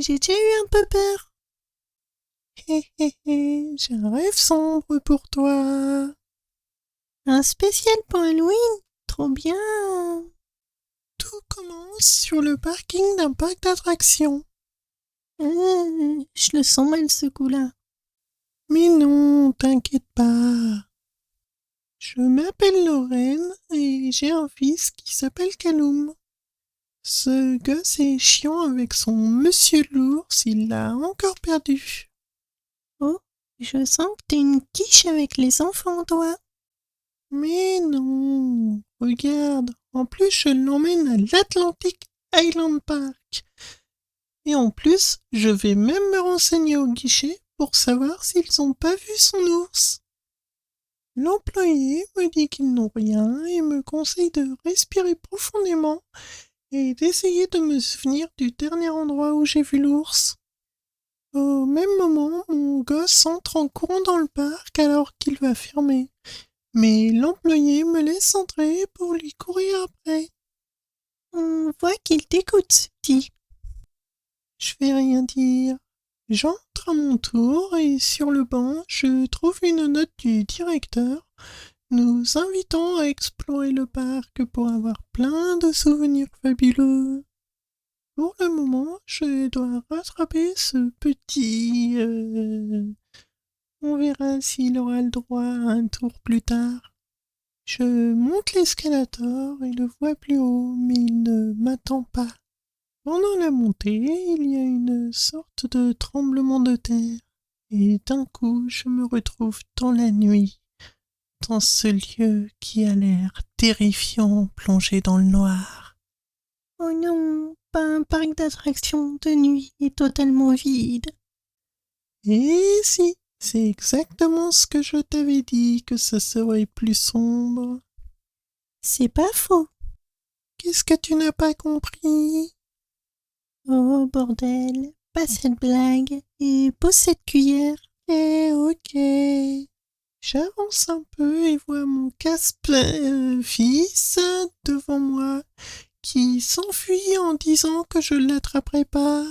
j'ai déjà eu un peu peur. Hé hé hé, j'ai un rêve sombre pour toi. Un spécial pour Halloween? Trop bien. Tout commence sur le parking d'un parc d'attractions. Je le sens mal ce coup-là. Mais non, t'inquiète pas. Je m'appelle Lorraine et j'ai un fils qui s'appelle Kaloum. Ce gosse est chiant avec son monsieur l'ours, il l'a encore perdu. Oh, je sens que t'es une quiche avec les enfants, toi. Mais non, regarde, en plus je l'emmène à l'Atlantic Island Park. Et en plus, je vais même me renseigner au guichet pour savoir s'ils n'ont pas vu son ours. L'employé me dit qu'ils n'ont rien et me conseille de respirer profondément et d'essayer de me souvenir du dernier endroit où j'ai vu l'ours. Au même moment, mon gosse entre en courant dans le parc alors qu'il va fermer. Mais l'employé me laisse entrer pour lui courir après. On voit qu'il t'écoute, ce petit. Je vais rien dire. J'entre à mon tour et sur le banc, je trouve une note du directeur nous invitant à explorer le parc pour avoir plein de souvenirs fabuleux. Pour le moment, je dois rattraper ce petit... On verra s'il aura le droit à un tour plus tard. Je monte l'escalator et le vois plus haut, mais il ne m'attend pas. Pendant la montée, il y a une sorte de tremblement de terre. Et d'un coup, je me retrouve dans la nuit, dans ce lieu qui a l'air terrifiant, plongé dans le noir. Oh non, pas un parc d'attractions de nuit et totalement vide. Et si, c'est exactement ce que je t'avais dit, que ce serait plus sombre. C'est pas faux. Qu'est-ce que tu n'as pas compris? Oh bordel, pas cette blague, et pose cette cuillère. Ok. J'avance un peu et vois mon casse-fils devant moi, qui s'enfuit en disant que je l'attraperai pas.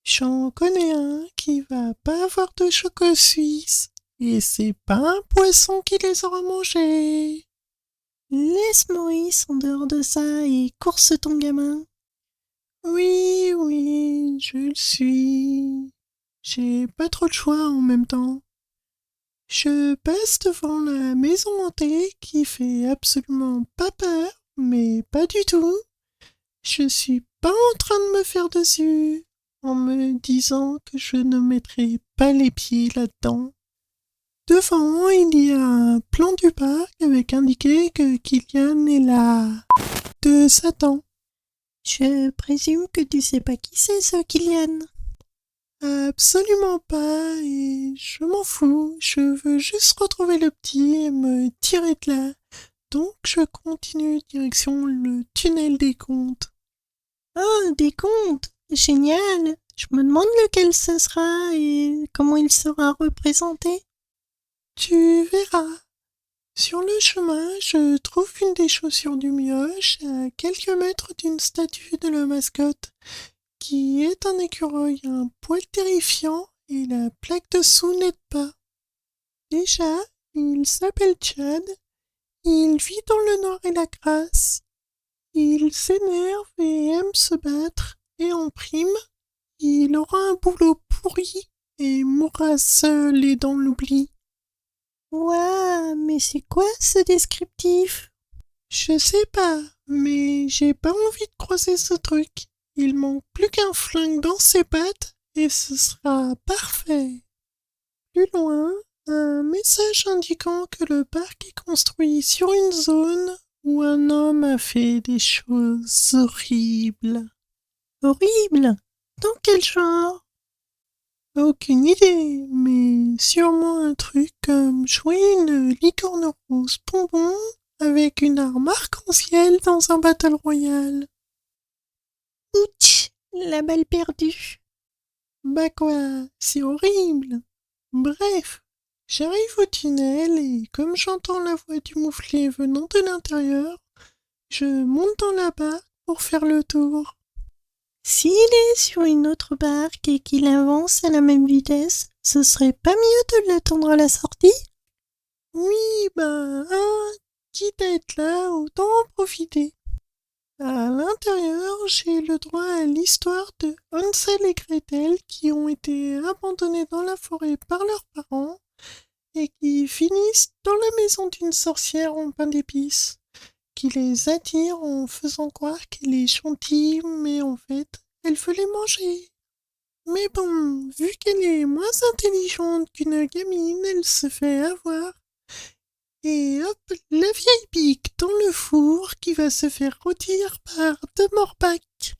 J'en connais un qui va pas avoir de choco suisse, et c'est pas un poisson qui les aura mangés. Laisse Maurice en dehors de ça et course ton gamin. Oui, oui, je le suis. J'ai pas trop de choix en même temps. Je passe devant la maison hantée qui fait absolument pas peur, mais pas du tout. Je suis pas en train de me faire dessus, en me disant que je ne mettrai pas les pieds là-dedans. Devant, il y a un plan du parc avec indiqué que Kylian est là de Satan. Je présume que tu sais pas qui c'est ce Kylian. Absolument pas, et je m'en fous, je veux juste retrouver le petit et me tirer de là. Donc je continue direction le tunnel des contes. Oh, des contes! Génial! Je me demande lequel ce sera et comment il sera représenté. Tu verras. Sur le chemin, je trouve une des chaussures du mioche à quelques mètres d'une statue de la mascotte, qui est un écureuil un poil terrifiant et la plaque dessous n'aide pas. Déjà, il s'appelle Chad, il vit dans le noir et la crasse. Il s'énerve et aime se battre, et en prime, il aura un boulot pourri et mourra seul et dans l'oubli. Ouah, mais c'est quoi ce descriptif? Je sais pas, mais j'ai pas envie de croiser ce truc. Il manque plus qu'un flingue dans ses pattes et ce sera parfait. Plus loin, un message indiquant que le parc est construit sur une zone où un homme a fait des choses horribles. Horribles? Dans quel genre? Aucune idée, mais sûrement un truc comme jouer une licorne rose bonbon avec une arme arc-en-ciel dans un battle royale. Ouch, la balle perdue. Bah quoi, c'est horrible. Bref, j'arrive au tunnel et comme j'entends la voix du mouflé venant de l'intérieur, je monte dans la barre pour faire le tour. S'il est sur une autre barque et qu'il avance à la même vitesse, ce serait pas mieux de l'attendre à la sortie? Oui, quitte à être là, autant en profiter. À l'intérieur, j'ai le droit à l'histoire de Hansel et Gretel qui ont été abandonnés dans la forêt par leurs parents et qui finissent dans la maison d'une sorcière en pain d'épices, qui les attire en faisant croire qu'elle est gentille, mais en fait, elle veut les manger. Mais bon, vu qu'elle est moins intelligente qu'une gamine, elle se fait avoir. Et hop, la vieille pique dans le four qui va se faire rôtir par deux morbacs.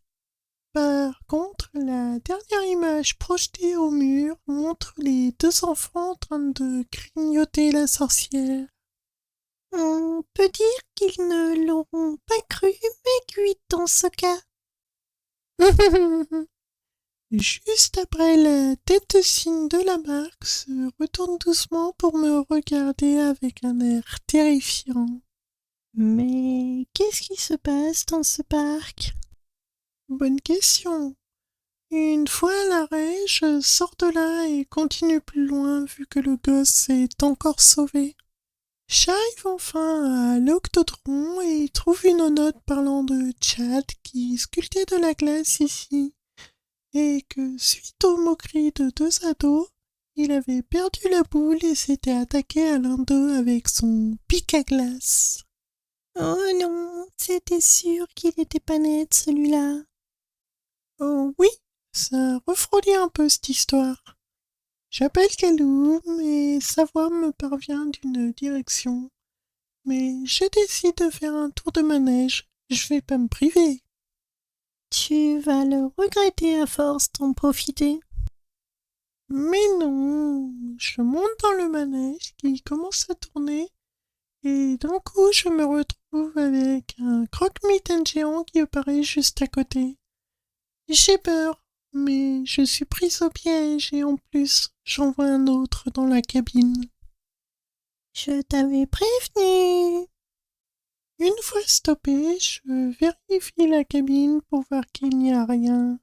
Par contre, la dernière image projetée au mur montre les deux enfants en train de grignoter la sorcière. On peut dire qu'ils ne l'auront pas cru, mais cuite dans ce cas. Juste après, la tête de cygne de la marque se retourne doucement pour me regarder avec un air terrifiant. Mais qu'est-ce qui se passe dans ce parc? Bonne question. Une fois à l'arrêt, je sors de là et continue plus loin vu que le gosse est encore sauvé. J'arrive enfin à l'Octodron et trouve une note parlant de Chad qui sculptait de la glace ici et que, suite aux moqueries de deux ados, il avait perdu la boule et s'était attaqué à l'un d'eux avec son pic à glace. Oh non, c'était sûr qu'il était pas net celui-là. Oh oui, ça refroidit un peu cette histoire. J'appelle Kalou, mais sa voix me parvient d'une direction. Mais je décide de faire un tour de manège. Je vais pas me priver. Tu vas le regretter à force d'en profiter. Mais non, je monte dans le manège qui commence à tourner et d'un coup je me retrouve avec un croque-mitaine géant qui apparaît juste à côté. J'ai peur, mais je suis prise au piège et en plus j'en vois un autre dans la cabine. Je t'avais prévenu. Une fois stoppé, je vérifie la cabine pour voir qu'il n'y a rien.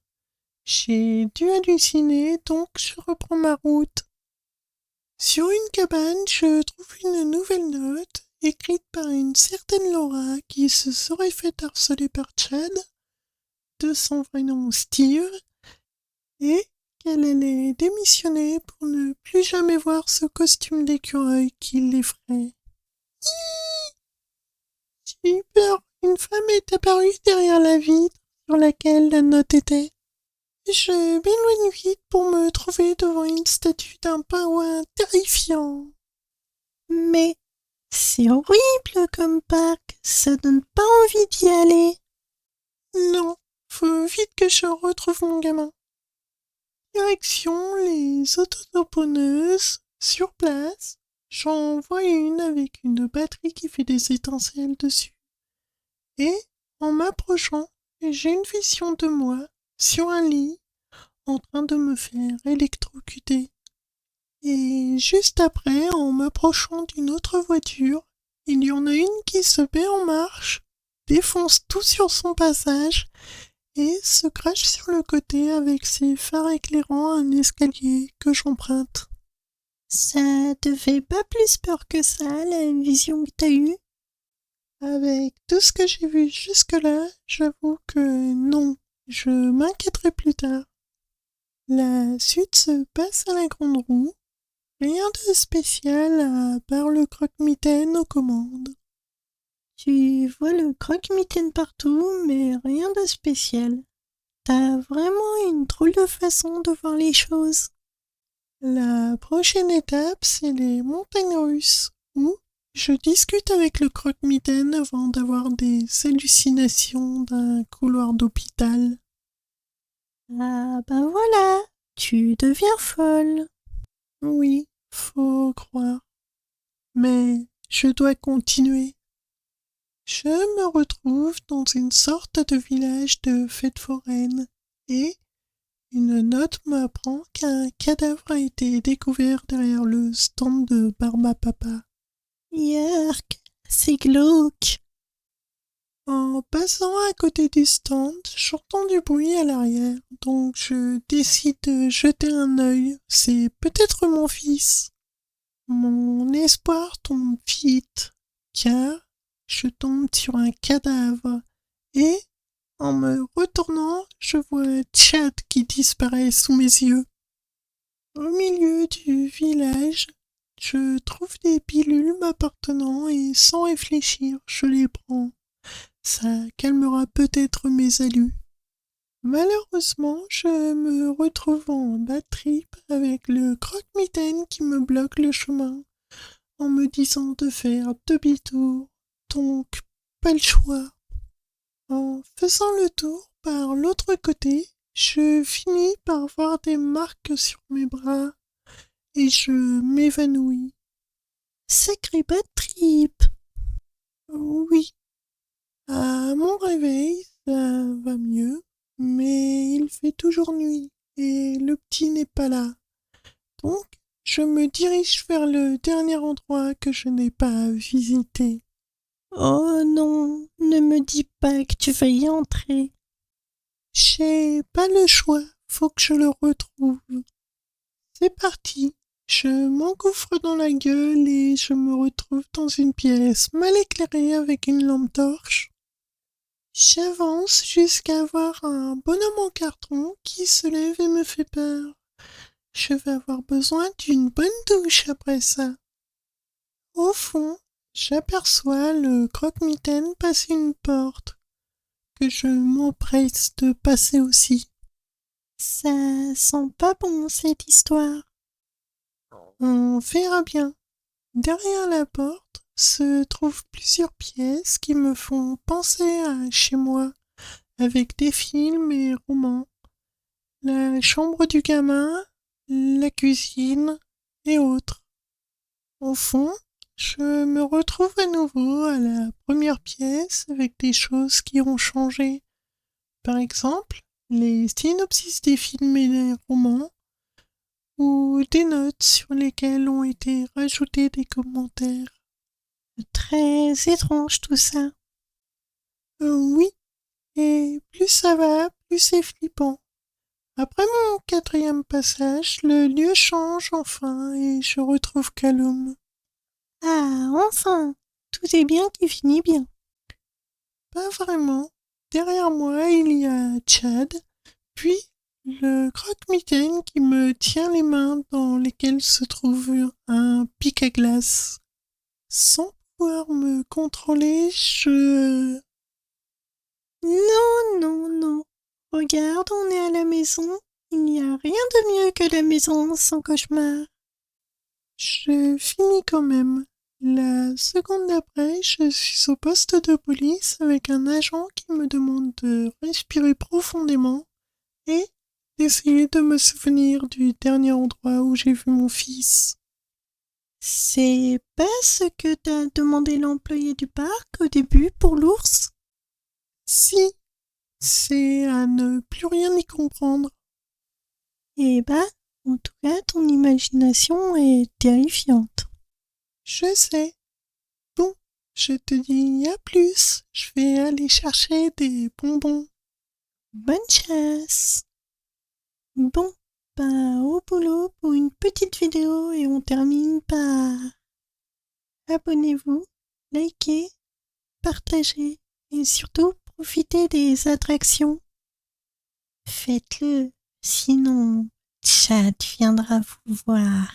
J'ai dû halluciner, donc je reprends ma route. Sur une cabane, je trouve une nouvelle note, écrite par une certaine Laura qui se serait fait harceler par Chad, de son vrai nom Steve, et qu'elle allait démissionner pour ne plus jamais voir ce costume d'écureuil qui l'effraie. J'ai eu peur. Une femme est apparue derrière la vitre sur laquelle la note était. Je m'éloigne vite pour me trouver devant une statue d'un pingouin terrifiant. Mais c'est horrible comme parc, ça donne pas envie d'y aller. Non, faut vite que je retrouve mon gamin. Direction les autotamponneuses, sur place. J'en vois une avec une batterie qui fait des étincelles dessus. Et, en m'approchant, j'ai une vision de moi, sur un lit, en train de me faire électrocuter. Et juste après, en m'approchant d'une autre voiture, il y en a une qui se met en marche, défonce tout sur son passage et se crache sur le côté avec ses phares éclairant un escalier que j'emprunte. Ça te fait pas plus peur que ça, la vision que t'as eue? Avec tout ce que j'ai vu jusque-là, j'avoue que non, je m'inquiéterai plus tard. La suite se passe à la grande roue. Rien de spécial à part le croque-mitaine aux commandes. Tu vois le croque-mitaine partout, mais rien de spécial. T'as vraiment une drôle de façon de voir les choses. La prochaine étape, c'est les montagnes russes, où je discute avec le croque-mitaine avant d'avoir des hallucinations d'un couloir d'hôpital. Ah ben voilà, tu deviens folle. Oui, faut croire. Mais je dois continuer. Je me retrouve dans une sorte de village de fête foraine et une note m'apprend qu'un cadavre a été découvert derrière le stand de Barbapapa. Yark, c'est glauque. En passant à côté du stand, j'entends du bruit à l'arrière, donc je décide de jeter un œil. C'est peut-être mon fils. Mon espoir tombe vite, car je tombe sur un cadavre et, en me retournant, je vois Chad qui disparaît sous mes yeux. Au milieu du village, je trouve des pilules m'appartenant et sans réfléchir, je les prends. Ça calmera peut-être mes alus. Malheureusement, je me retrouve en bad trip avec le croque-mitaine qui me bloque le chemin en me disant de faire demi-tour. Donc, pas le choix. En faisant le tour par l'autre côté, je finis par voir des marques sur mes bras et je m'évanouis. Sacré bad trip. Oui. À mon réveil, ça va mieux, mais il fait toujours nuit et le petit n'est pas là. Donc, je me dirige vers le dernier endroit que je n'ai pas visité. Oh non, ne me dis pas que tu vas y entrer. J'ai pas le choix, faut que je le retrouve. C'est parti. Je m'engouffre dans la gueule et je me retrouve dans une pièce mal éclairée avec une lampe torche. J'avance jusqu'à voir un bonhomme en carton qui se lève et me fait peur. Je vais avoir besoin d'une bonne douche après ça. Au fond, j'aperçois le croque-mitaine passer une porte, que je m'empresse de passer aussi. Ça sent pas bon cette histoire. On verra bien. Derrière la porte se trouvent plusieurs pièces qui me font penser à chez moi, avec des films et romans. La chambre du gamin, la cuisine et autres. Au fond, je me retrouve à nouveau à la première pièce avec des choses qui ont changé. Par exemple, les synopsis des films et des romans, ou des notes sur lesquelles ont été rajoutés des commentaires. Très étrange tout ça. Oui, et plus ça va, plus c'est flippant. Après mon quatrième passage, le lieu change enfin et je retrouve Kaloum. Ah, enfin, tout est bien qui finit bien. Pas vraiment. Derrière moi, il y a Chad, puis le croque-mitaine qui me tient les mains dans lesquelles se trouve un pic à glace. Sans pouvoir me contrôler, je... Non, non, non. Regarde, on est à la maison. Il n'y a rien de mieux que la maison sans cauchemar. Je finis quand même. La seconde d'après, je suis au poste de police avec un agent qui me demande de respirer profondément et d'essayer de me souvenir du dernier endroit où j'ai vu mon fils. C'est pas ce que t'a demandé l'employé du parc au début pour l'ours? Si, c'est à ne plus rien y comprendre. Eh ben, en tout cas, ton imagination est terrifiante. Je sais. Bon, je te dis à plus. Je vais aller chercher des bonbons. Bonne chasse. Bon, bah au boulot pour une petite vidéo et on termine par abonnez-vous, likez, partagez et surtout profitez des attractions. Faites-le, sinon Chad viendra vous voir.